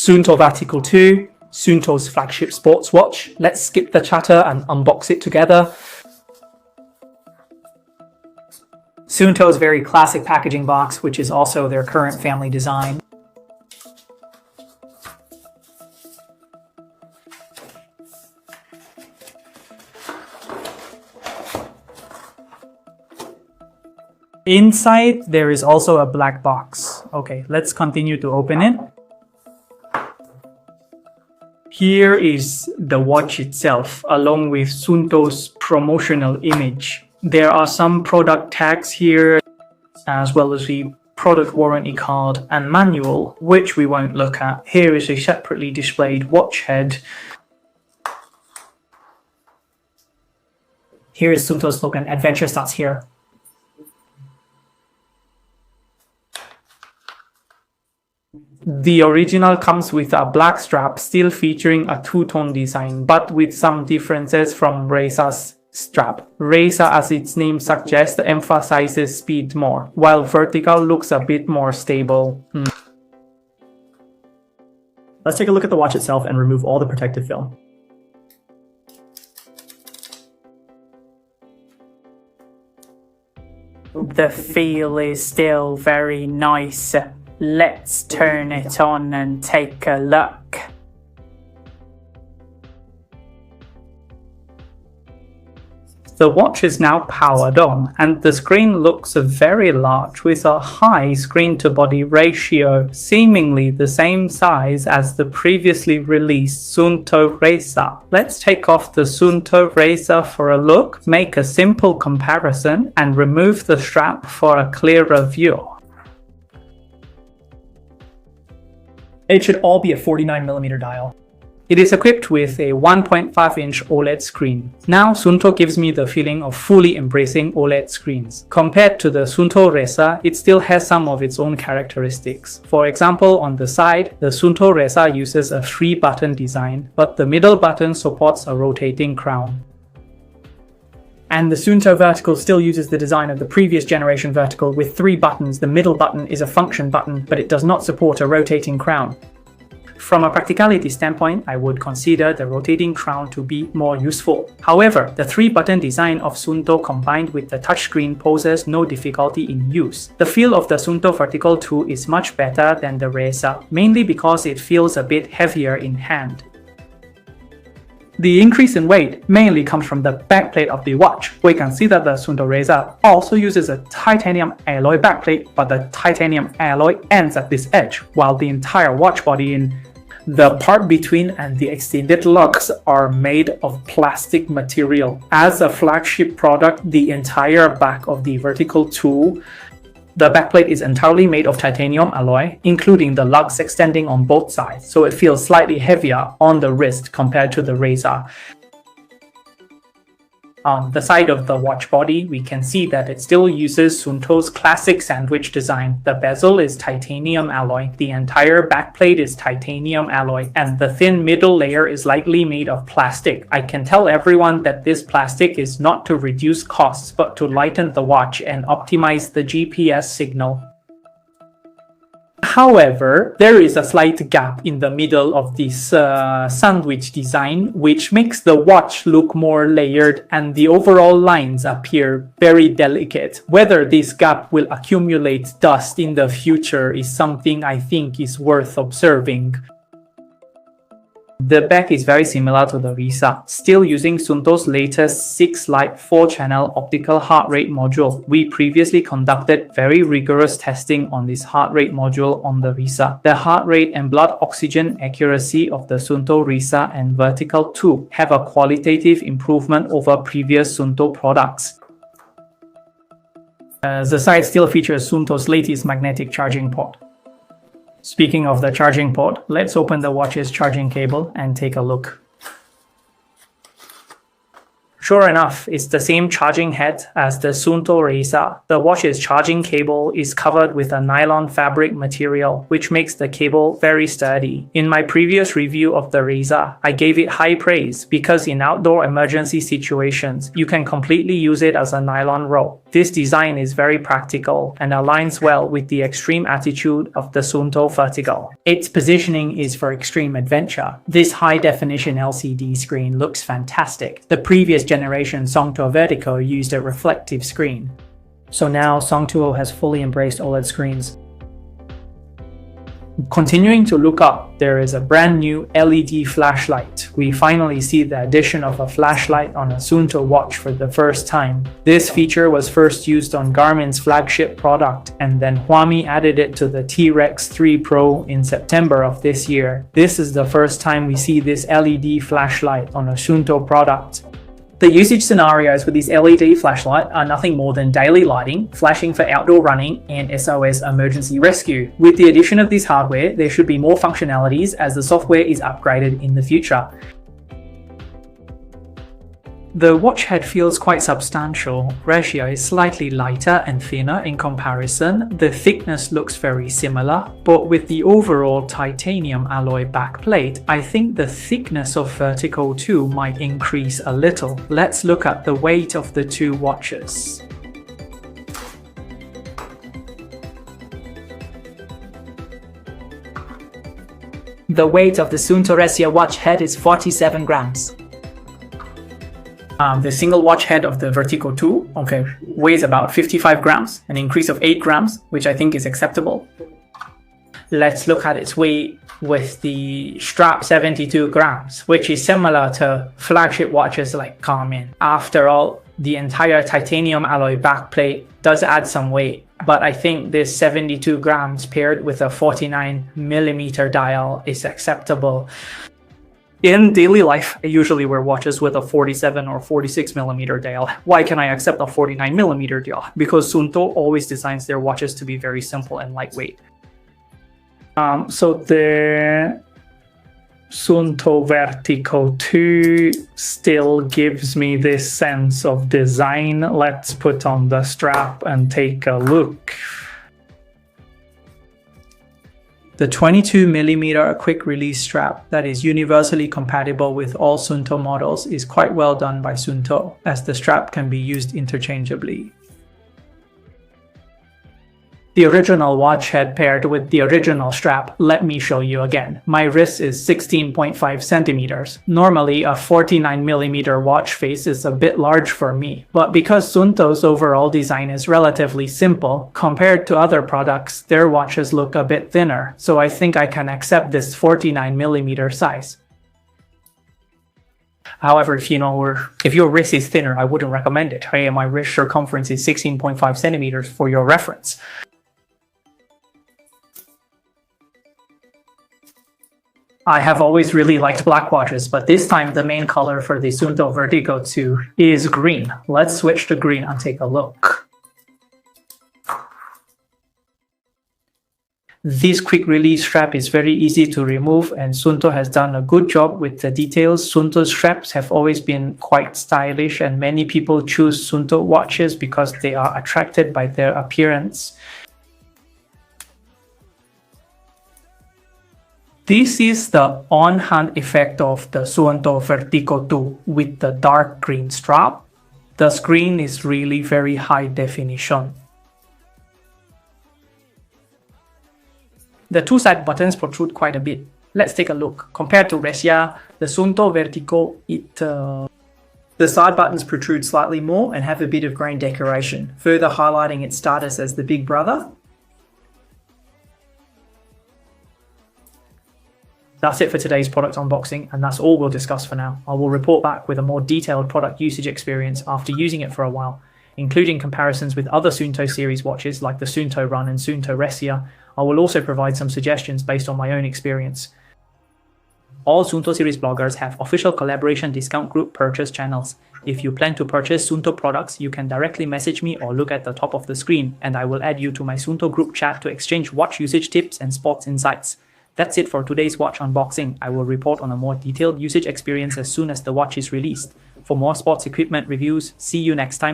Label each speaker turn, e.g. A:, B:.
A: Suunto Vertical 2, Suunto's flagship sports watch. Let's skip the chatter and unbox it together.
B: Suunto's very classic packaging box, which is also their current family design. Inside, there is also a black box. Okay, let's continue to open it. Here is the watch itself, along with Suunto's promotional image. There are some product tags here, as well as the product warranty card and manual, which we won't look at. Here is a separately displayed watch head. Here is Suunto's slogan, "Adventure starts here." The original comes with a black strap, still featuring a two-tone design, but with some differences from Reisa's strap. Reisa, as its name suggests, emphasizes speed more, while Vertical looks a bit more stable.
C: Let's take a look at the watch itself and remove all the protective film.
D: The feel is still very nice. Let's turn it on and take a look.
A: The watch is now powered on, and the screen looks very large with a high screen-to-body ratio, seemingly the same size as the previously released Suunto Reisa. Let's take off the Suunto Reisa for a look, make a simple comparison, and remove the strap for a clearer view.
C: It should all be a 49mm dial.
A: It is equipped with a 1.5-inch OLED screen. Now Suunto gives me the feeling of fully embracing OLED screens. Compared to the Suunto Reisa, it still has some of its own characteristics. For example, on the side, the Suunto Reisa uses a 3-button design, but the middle button supports a rotating crown.
B: And the Suunto Vertical still uses the design of the previous generation Vertical with 3 buttons. The middle button is a function button, but it does not support a rotating crown.
A: From a practicality standpoint, I would consider the rotating crown to be more useful. However, the 3-button design of Suunto combined with the touchscreen poses no difficulty in use. The feel of the Suunto Vertical 2 is much better than the Reisa, mainly because it feels a bit heavier in hand. The increase in weight mainly comes from the backplate of the watch. We can see that the Suunto Reisa also uses a titanium alloy backplate, but the titanium alloy ends at this edge, while the entire watch body in the part between and the extended lugs are made of plastic material. As a flagship product, the entire back of the Vertical 2, the backplate is entirely made of titanium alloy, including the lugs extending on both sides, so it feels slightly heavier on the wrist compared to the Reisa. On the side of the watch body, we can see that it still uses Suunto's classic sandwich design. The bezel is titanium alloy, the entire backplate is titanium alloy, and the thin middle layer is likely made of plastic. I can tell everyone that this plastic is not to reduce costs, but to lighten the watch and optimize the GPS signal. However, there is a slight gap in the middle of this sandwich design, which makes the watch look more layered and the overall lines appear very delicate. Whether this gap will accumulate dust in the future is something I think is worth observing. The back is very similar to the Reisa, still using Suunto's latest 6-light 4-channel optical heart rate module. We previously conducted very rigorous testing on this heart rate module on the Reisa. The heart rate and blood oxygen accuracy of the Suunto Reisa and Vertical 2 have a qualitative improvement over previous Suunto products.
B: The side still features Suunto's latest magnetic charging port. Speaking of the charging port, let's open the watch's charging cable and take a look.
A: Sure enough, it's the same charging head as the Suunto Reisa. The watch's charging cable is covered with a nylon fabric material, which makes the cable very sturdy. In my previous review of the Reisa, I gave it high praise because in outdoor emergency situations, you can completely use it as a nylon rope. This design is very practical and aligns well with the extreme attitude of the Suunto Vertical. Its positioning is for extreme adventure. This high-definition LCD screen looks fantastic. The previous generation Suunto Vertical used a reflective screen. So now Suunto has fully embraced OLED screens. Continuing to look up, there is a brand new LED flashlight. We finally see the addition of a flashlight on a Suunto watch for the first time. This feature was first used on Garmin's flagship product, and then Huami added it to the T-Rex 3 Pro in September of this year. This is the first time we see this LED flashlight on a Suunto product. The usage scenarios with this LED flashlight are nothing more than daily lighting, flashing for outdoor running, and SOS emergency rescue. With the addition of this hardware, there should be more functionalities as the software is upgraded in the future. The watch head feels quite substantial. Ratio is slightly lighter and thinner in comparison. The thickness looks very similar, but with the overall titanium alloy backplate, I think the thickness of Vertical 2 might increase a little. Let's look at the weight of the two watches.
D: The weight of the Suunto Resia watch head is 47 grams.
A: The single watch head of the Vertical 2 weighs about 55 grams, an increase of 8 grams, which I think is acceptable. Let's look at its weight with the strap, 72 grams, which is similar to flagship watches like Garmin. After all, the entire titanium alloy backplate does add some weight, but I think this 72 grams paired with a 49mm dial is acceptable. In daily life, I usually wear watches with a 47 or 46mm dial. Why can I accept a 49mm dial? Because Suunto always designs their watches to be very simple and lightweight. So the Suunto Vertical 2 still gives me this sense of design. Let's put on the strap and take a look. The 22mm quick release strap that is universally compatible with all Suunto models is quite well done by Suunto, as the strap can be used interchangeably. The original watch head paired with the original strap, let me show you again. My wrist is 16.5 centimeters. Normally a 49mm watch face is a bit large for me, but because Suunto's overall design is relatively simple, compared to other products, their watches look a bit thinner, so I think I can accept this 49mm size. However, if your wrist is thinner, I wouldn't recommend it. Hey, my wrist circumference is 16.5 centimeters for your reference. I have always really liked black watches, but this time the main color for the Suunto Vertical 2 is green. Let's switch to green and take a look. This quick release strap is very easy to remove, and Suunto has done a good job with the details. Suunto straps have always been quite stylish, and many people choose Suunto watches because they are attracted by their appearance. This is the on-hand effect of the Suunto Vertical 2 with the dark green strap. The screen is really very high definition. The two side buttons protrude quite a bit. Let's take a look. Compared to Resia, the Suunto Vertical, the side buttons protrude slightly more and have a bit of grain decoration, further highlighting its status as the big brother. That's it for today's product unboxing, and that's all we'll discuss for now. I will report back with a more detailed product usage experience after using it for a while, including comparisons with other Suunto series watches like the Suunto Run and Suunto Resia. I will also provide some suggestions based on my own experience. All Suunto series bloggers have official collaboration discount group purchase channels. If you plan to purchase Suunto products, you can directly message me or look at the top of the screen, and I will add you to my Suunto group chat to exchange watch usage tips and sports insights. That's it for today's watch unboxing. I will report on a more detailed usage experience as soon as the watch is released. For more sports equipment reviews, see you next time.